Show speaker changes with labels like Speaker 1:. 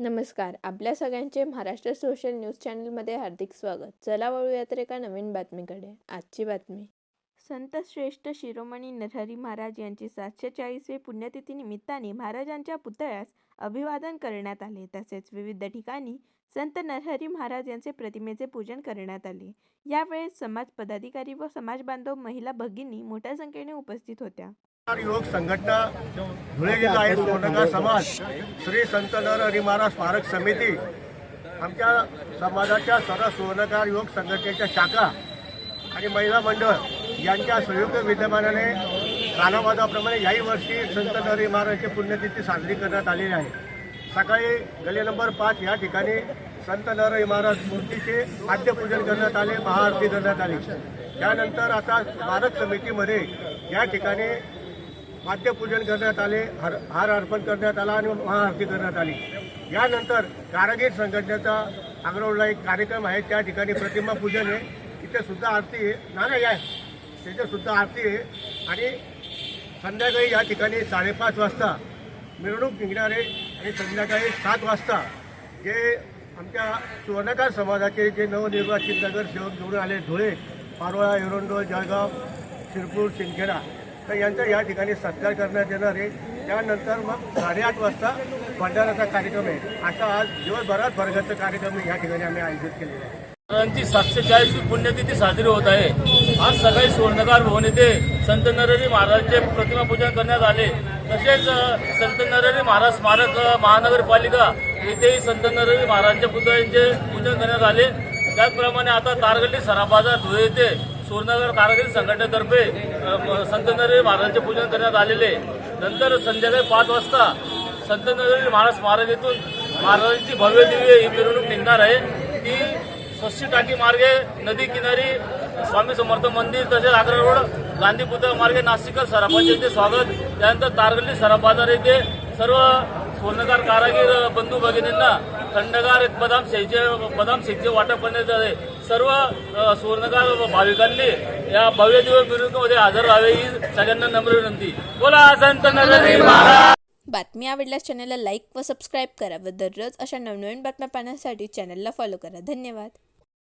Speaker 1: नमस्कार. आपल्या सगळ्यांचे महाराष्ट्र सोशल न्यूज चॅनलमध्ये हार्दिक स्वागत. चला वळूया तर एका नवीन बातमीकडे. आजची बातमी. संत श्रेष्ठ शिरोमणी नरहरी महाराज यांची 740वी पुण्यतिथी निमित्ताने महाराजांच्या पुतळ्यास अभिवादन करण्यात आले. तसेच विविध ठिकाणी संत नरहरी महाराज यांचे प्रतिमेचे पूजन करण्यात आले. यावेळेस समाज पदाधिकारी व समाज बांधव, महिला भगिनी मोठ्या संख्येने उपस्थित होत्या.
Speaker 2: योग संघटना धुळे जिल्हा आहे, सोनगाव समाज, श्री संत नरहरी महाराज स्मारक समिती, आमच्या समाजाच्या सर्व सोनगाव योग संघटनेच्या शाखा आणि महिला मंडळ यांच्या संयुक्त विद्यमानाने कालावादाप्रमाणे याही वर्षी संत नरहरी महाराजांची पुण्यतिथी साजरी करण्यात आलेली आहे. सकाळी गली नंबर 5 या ठिकाणी संत नरहरी महाराज मूर्तीचे आद्यपूजन करण्यात आले, महाआरती करण्यात आली. त्यानंतर आता स्मारक समितीमध्ये या ठिकाणी वाद्यपूजन करण्यात आले, हार अर्पण करण्यात आला आणि महाआरती करण्यात आली. यानंतर कारागीर संघटनेचा आग्रवला एक कार्यक्रम आहे, त्या ठिकाणी प्रतिमा पूजन आहे, इथे सुद्धा आरती आहे, नाही आहे तिथे सुद्धा आरती आहे. आणि संध्याकाळी या ठिकाणी 5:30 वाजता मिरवणूक निघणार आहे आणि संध्याकाळी 7 वाजता जे आमच्या सुवर्णकार समाजाचे जे नवनिर्वाचित नगरसेवक निवडून आले, धुळे, पारोळा, एरंडोल, जळगाव, शिरपूर, शिंदखेडा, तर यांचा या ठिकाणी सत्कार करण्यात येणार आहे. त्यानंतर मग 8:30 वाजता भंडाराचा कार्यक्रम आहे. असा आज दिवसभरात वर्गाचा कार्यक्रम या ठिकाणी आम्ही आयोजित केलेला आहे.
Speaker 3: महाराजांची 740वी पुण्यतिथी साजरी होत आहे. आज सकाळी सुवर्णकार भवन येथे संत नरहरी महाराजांचे प्रतिमा पूजन करण्यात आले. तसेच संत नरहरी महाराज स्मारक महानगरपालिका येथेही संत नरहरी महाराजांच्या पुतळ्यांचे पूजन करण्यात आले. त्याचप्रमाणे आता तारगल्ली सराफ बाजार धुळे येथे सुवर्णनगर कारागीर संघटनेतर्फे संत नरहरी महाराजांचे पूजन करण्यात आलेले. नंतर संध्याकाळी 5 वाजता संत नरहरी महाराज स्मारक येथून महाराजांची भव्य दिव्य ही मिरवणूक निघणार आहे. ती स्वस्ती टाकी मार्गे नदी किनारी स्वामी समर्थ मंदिर, तसेच आग्रा रोड, गांधी पुतळा मार्गे नाशिकल सराफांचे येथे स्वागत. त्यानंतर तारगल्ली सराफ बाजार येथे सर्व सुवर्णकार कारागीर बंधू भगिनींना थंडगार बदाम शेकचे वाटप करण्यात आले. सर्व सुवर्णकार भाविकांनी या भव्य दिव्य मिरवणुकीमध्ये हजर राहावे ही सगळ्यांना नम्र विनंती. बोला संत नरहरी महाराज.
Speaker 1: बातमी आवडल्यास चॅनलला लाईक व सबस्क्राईब करा व दररोज अशा नवनवीन बातम्या पाहण्यासाठी चॅनलला फॉलो करा. धन्यवाद.